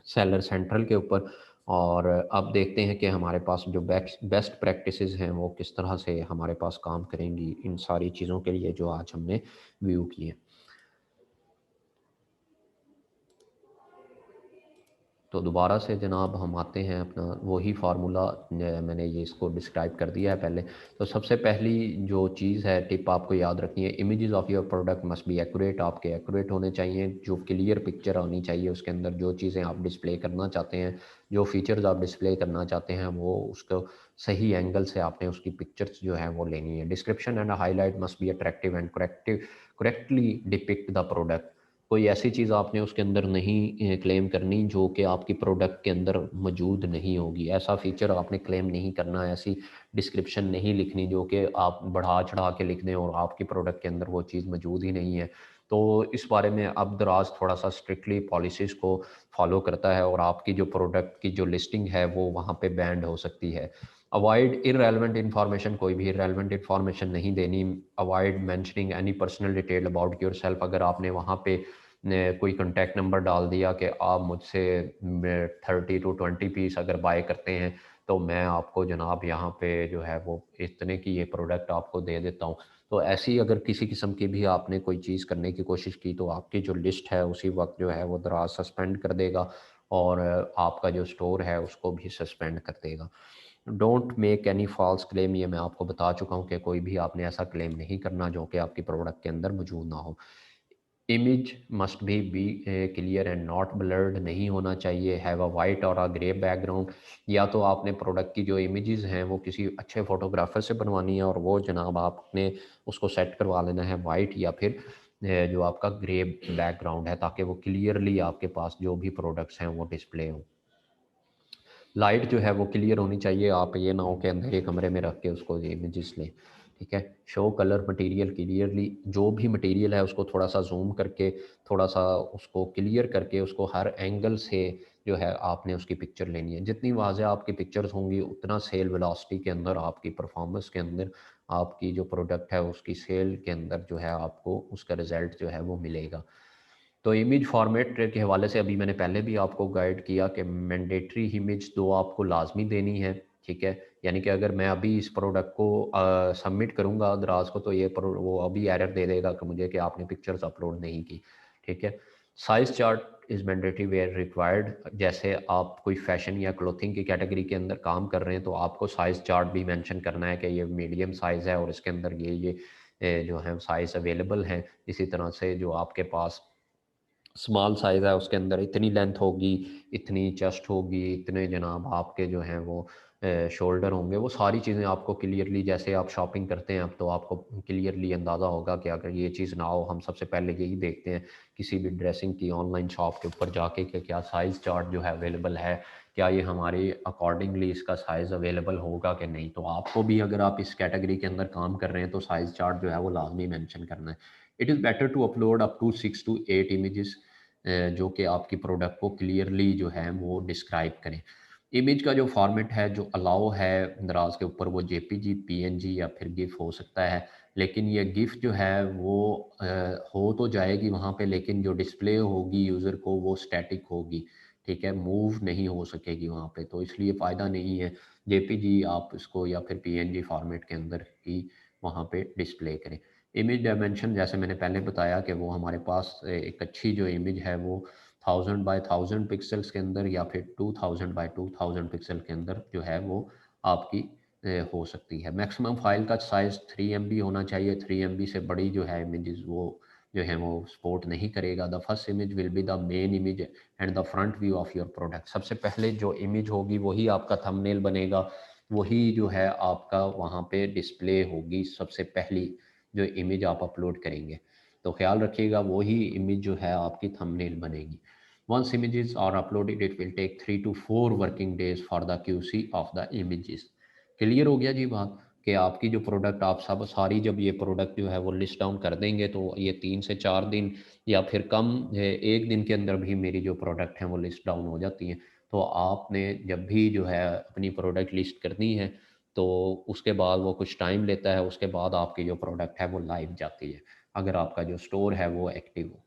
Speaker 2: सेलर सेंट्रल के ऊपर, और अब देखते हैं कि हमारे पास जो बेस्ट प्रैक्टिसेस हैं वो किस तरह से हमारे पास काम करेंगी इन सारी चीज़ों के लिए जो आज हमने व्यू किए। तो दोबारा से जनाब हम आते हैं अपना वही फार्मूला, मैंने ये इसको डिस्क्राइब कर दिया है पहले। तो सबसे पहली जो चीज़ है, टिप आपको याद रखनी है, images of your product must be accurate, आपके एक्यूरेट होने चाहिए, जो क्लियर पिक्चर आनी चाहिए उसके अंदर, जो चीज़ें आप डिस्प्ले करना चाहते हैं, जो फीचर्स आप डिस्प्ले करना चाहते हैं वो उसको सही एंगल से आपने उसकी पिक्चर्स जो है वो लेनी है। Description and highlight must be attractive and correctly depict the product. कोई ऐसी चीज़ आपने उसके अंदर नहीं क्लेम करनी जो कि आपकी प्रोडक्ट के अंदर मौजूद नहीं होगी। ऐसा फीचर आपने क्लेम नहीं करना, ऐसी डिस्क्रिप्शन नहीं लिखनी जो कि आप बढ़ा चढ़ा के लिख दें और आपकी प्रोडक्ट के अंदर वो चीज़ मौजूद ही नहीं है। तो इस बारे में अब दराज थोड़ा सा स्ट्रिक्टली पॉलिसीज़ को फॉलो करता है और आपकी जो प्रोडक्ट की जो लिस्टिंग है वो वहाँ पे बैंड हो सकती है। अवॉइड इररेलेवेंट इन्फॉर्मेशन, कोई भी इररेलेवेंट इन्फॉर्मेशन नहीं देनी। Avoid mentioning any personal detail about yourself. अगर आपने वहाँ पे ने कोई कॉन्टैक्ट नंबर डाल दिया कि आप मुझसे 30 टू 20 पीस अगर बाय करते हैं तो मैं आपको जनाब यहाँ पे जो है वो इतने की ये प्रोडक्ट आपको दे देता हूँ। तो ऐसी अगर किसी किस्म की भी आपने कोई चीज़ करने की कोशिश की तो आपकी जो लिस्ट है उसी वक्त जो है वो दराज सस्पेंड कर देगा और आपका जो स्टोर है उसको भी सस्पेंड कर देगा। Don't make any false claim, ये मैं आपको बता चुका हूँ कि कोई भी आपने ऐसा क्लेम नहीं करना जो कि आपकी प्रोडक्ट के अंदर मौजूद ना हो। Image must be clear and not blurred, नहीं होना चाहिए। हैव अ वाइट और अ ग्रे बैकग्राउंड, या तो आपने प्रोडक्ट की जो इमेजेस हैं वो किसी अच्छे फोटोग्राफर से बनवानी है और वो जनाब आपने उसको सेट करवा लेना है वाइट, या फिर जो आपका ग्रे बैकग्राउंड है ताकि वो क्लियरली आपके पास जो भी प्रोडक्ट्स हैं वो डिस्प्ले हो। लाइट जो है वो क्लियर होनी चाहिए, आप ये ना हो कि अंधेरे कमरे में रख के उसको इमेजेस लें, ठीक है। शो कलर मटेरियल क्लियरली, जो भी मटेरियल है उसको थोड़ा सा जूम करके, थोड़ा सा उसको क्लियर करके, उसको हर एंगल से जो है आपने उसकी पिक्चर लेनी है। जितनी वाज़ेह आपकी पिक्चर्स होंगी उतना सेल वेलोसिटी के अंदर, आपकी परफॉर्मेंस के अंदर, आपकी जो प्रोडक्ट है उसकी सेल के अंदर जो है आपको उसका रिज़ल्ट जो है वो मिलेगा। तो इमेज फॉर्मेट के हवाले से अभी मैंने पहले भी आपको गाइड किया कि मैंडेटरी इमेज 2 आपको लाजमी देनी है, ठीक है। यानी कि अगर मैं अभी इस प्रोडक्ट को सबमिट करूँगा दराज को तो ये वो अभी एरर दे देगा कि मुझे कि आपने पिक्चर्स अपलोड नहीं की, ठीक है। Size chart is mandatory where required, जैसे आप कोई फैशन या क्लोथिंग की कैटेगरी के अंदर काम कर रहे हैं तो आपको साइज़ चार्ट भी मेंशन करना है कि ये मीडियम साइज़ है और इसके अंदर ये जो है साइज़ अवेलेबल हैं। इसी तरह से जो आपके पास स्मॉल साइज़ है उसके अंदर इतनी लेंथ होगी, इतनी चेस्ट होगी, इतने जनाब आपके जो हैं वो शोल्डर होंगे, वो सारी चीज़ें आपको क्लियरली, जैसे आप शॉपिंग करते हैं अब तो आपको क्लियरली अंदाज़ा होगा कि अगर ये चीज़ ना हो, हम सबसे पहले यही देखते हैं किसी भी ड्रेसिंग की ऑनलाइन शॉप के ऊपर जाके कि क्या साइज़ चार्ट जो है अवेलेबल है, क्या ये हमारी अकॉर्डिंगली इसका साइज़ अवेलेबल होगा कि नहीं। तो आपको भी अगर आप इस कैटेगरी के अंदर काम कर रहे हैं तो साइज़ चार्ट जो है वो लाजमी मेंशन करना है। It is better to upload up to 6 to 8 images जो कि आपकी प्रोडक्ट को क्लियरली जो है वो डिस्क्राइब करें। इमेज का जो फॉर्मेट है जो अलाउ है दराज के ऊपर वो जेपीजी, पीएनजी या फिर गिफ हो सकता है। लेकिन ये गिफ जो है वो हो तो जाएगी वहाँ पे, लेकिन जो डिस्प्ले होगी यूज़र को वो स्टैटिक होगी, ठीक है, मूव नहीं हो सकेगी वहाँ पे, तो इसलिए फ़ायदा नहीं है जेपीजी आप इसको या फिर पीएनजी फॉर्मेट के अंदर ही वहाँ पे डिस्प्ले करें। इमेज डायमेंशन जैसे मैंने पहले बताया कि वो हमारे पास एक अच्छी जो इमेज है वो 1000 बाय 1000 पिक्सल्स के अंदर या फिर 2000 बाय 2000 पिक्सल के अंदर जो है वो आपकी हो सकती है। मैक्सिमम फाइल का साइज़ 3 एमबी होना चाहिए, 3 एमबी से बड़ी जो है इमेजेस वो जो है वो सपोर्ट नहीं करेगा। The first image will be the main image and the front view of your product. सबसे पहले जो इमेज होगी वही आपका थंबनेल बनेगा, वही जो है आपका वहाँ पे डिस्प्ले होगी, सबसे पहली जो इमेज आप अपलोड करेंगे। तो ख्याल रखिएगा वही इमेज जो है आपकी थंबनेल बनेगी। Once images are uploaded, it will take 3 to 4 working days for the QC of the images. Clear हो गया जी बात कि आपकी जो प्रोडक्ट आप सब सारी जब ये प्रोडक्ट जो है वो लिस्ट डाउन कर देंगे तो ये 3 से 4 दिन या फिर कम 1 दिन के अंदर भी मेरी जो प्रोडक्ट हैं वो लिस्ट डाउन हो जाती हैं। तो आपने जब भी जो है अपनी प्रोडक्ट लिस्ट करनी है तो उसके बाद वो कुछ टाइम लेता है, उसके बाद आपकी जो प्रोडक्ट है वो लाइव जाती है, अगर आपका जो स्टोर है वो एक्टिव हो।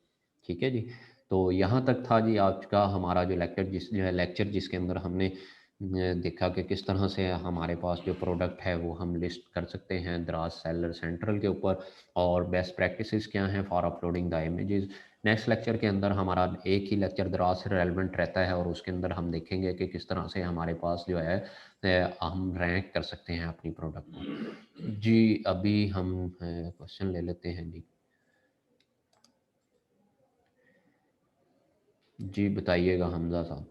Speaker 2: ठीक है जी। तो यहाँ तक था जी आज का हमारा जो लेक्चर जिसके अंदर हमने देखा कि किस तरह से हमारे पास जो प्रोडक्ट है वो हम लिस्ट कर सकते हैं दराज सेलर सेंट्रल के ऊपर, और बेस्ट प्रैक्टिसेस क्या हैं for uploading the images. Next lecture के अंदर हमारा एक ही लेक्चर दराज से रेलेवेंट रहता है और उसके अंदर हम देखेंगे कि किस तरह से हमारे पास जो है हम रैंक कर सकते हैं अपनी प्रोडक्ट को। जी अभी हम क्वेश्चन ले लेते हैं जी। जी बताइएगा हमजा साहब,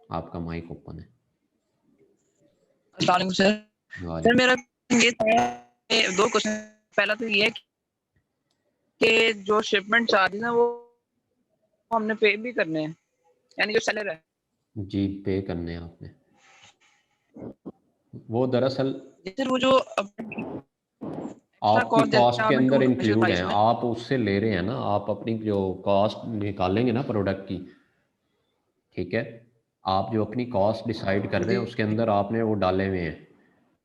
Speaker 2: आपका माइक ओपन है।
Speaker 3: अस्सलाम सर। सर मेरा ये था, दो क्वेश्चन। पहला तो ये है कि जो शिपमेंट चार्जेस हैं वो हमने पे भी करने हैं, यानी जो सेलर है
Speaker 2: जी पे करने हैं आपने, वो दरअसल
Speaker 3: सर वो जो
Speaker 2: आपकी कॉस्ट के अंदर इंक्लूड है,
Speaker 3: में
Speaker 2: आप उससे ले रहे हैं ना, आप अपनी जो कॉस्ट निकालेंगे ना प्रोडक्ट की, ठीक है, आप जो अपनी कॉस्ट डिसाइड कर रहे हैं उसके अंदर आपने वो डाले हुए हैं,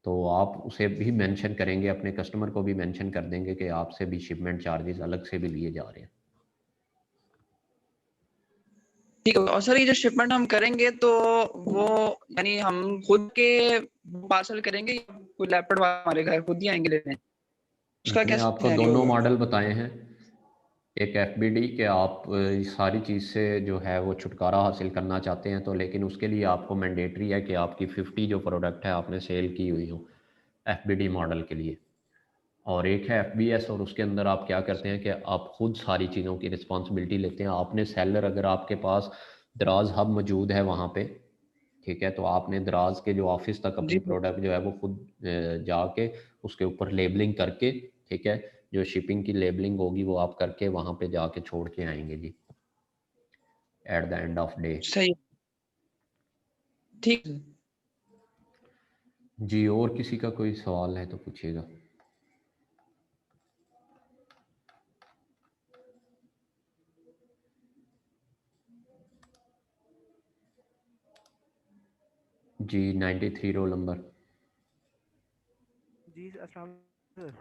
Speaker 2: तो आप उसे भी मेंशन करेंगे, अपने कस्टमर को भी मेंशन कर देंगे कि आपसे भी शिपमेंट चार्जेस अलग से भी लिए जा रहे हैं।
Speaker 3: ठीक है। और सर ये जो शिपमेंट हम करेंगे तो वो यानी हम खुद के पार्सल करेंगे या कोई लैपटॉप हमारे घर खुद ही आएंगे लेने, उसका
Speaker 2: मैंने
Speaker 3: क्या
Speaker 2: आपको
Speaker 3: सिनेरियो
Speaker 2: दोनों
Speaker 3: होगा?
Speaker 2: मॉडल बताए हैं, एक एफबीडी के आप सारी चीज़ से जो है वो छुटकारा हासिल करना चाहते हैं तो, लेकिन उसके लिए आपको मैंडेटरी है कि आपकी 50 जो प्रोडक्ट है आपने सेल की हुई हो एफबीडी मॉडल के लिए। और एक है एफबीएस, और उसके अंदर आप क्या करते हैं कि आप खुद सारी चीज़ों की रिस्पॉन्सिबिलिटी लेते हैं। आपने सेलर, अगर आपके पास दराज हब मौजूद है वहाँ पे, ठीक है, तो आपने दराज के जो ऑफिस तक अपनी
Speaker 3: जी
Speaker 2: प्रोडक्ट जो है वो खुद जाके उसके ऊपर लेबलिंग करके, ठीक है, जो शिपिंग की लेबलिंग होगी वो आप करके वहाँ पे जाके छोड़ के आएंगे जी at the end of day.
Speaker 3: सही, ठीक है।
Speaker 2: जी और किसी का कोई सवाल है तो पूछिएगा। जी 93 रोल नंबर।
Speaker 4: जी अस्सलाम सर।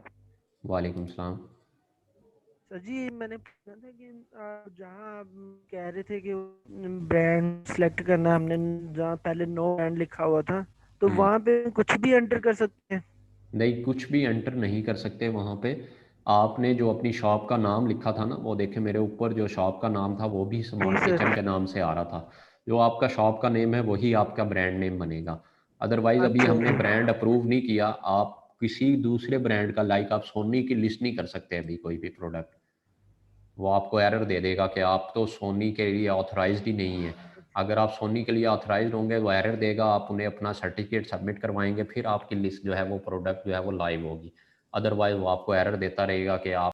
Speaker 2: वालेकुम सलाम।
Speaker 4: सर जी मैंने पूछा था कि जहाँ आप कह रहे थे कि ब्रांड सेलेक्ट करना है हमने, जहाँ पहले नो ब्रांड लिखा हुआ था, तो वहाँ पे कुछ भी एंटर कर सकते हैं?
Speaker 2: नहीं, कुछ भी एंटर नहीं कर सकते वहाँ पे। आपने जो अपनी शॉप का नाम लिखा था ना, वो देखे मेरे ऊपर जो शॉप का नाम था वो भी
Speaker 4: जी
Speaker 2: स्मार्ट किचन
Speaker 4: सर।
Speaker 2: के नाम से आ रहा था। जो आपका शॉप का नेम है वही आपका ब्रांड नेम बनेगा। अदरवाइज अभी
Speaker 4: अच्छा
Speaker 2: हमने
Speaker 4: ओके।
Speaker 2: ब्रांड अप्रूव नहीं किया, आप किसी दूसरे ब्रांड का, लाइक आप सोनी की लिस्ट नहीं कर सकते अभी कोई भी प्रोडक्ट, वो आपको एरर दे देगा कि आप तो सोनी के लिए ऑथराइज्ड ही नहीं है। अगर आप सोनी के लिए ऑथराइज्ड होंगे वो एरर देगा, आप उन्हें अपना सर्टिफिकेट सबमिट करवाएंगे, फिर आपकी लिस्ट जो है वो प्रोडक्ट जो है वो लाइव होगी। अदरवाइज वो आपको एरर देता रहेगा कि आप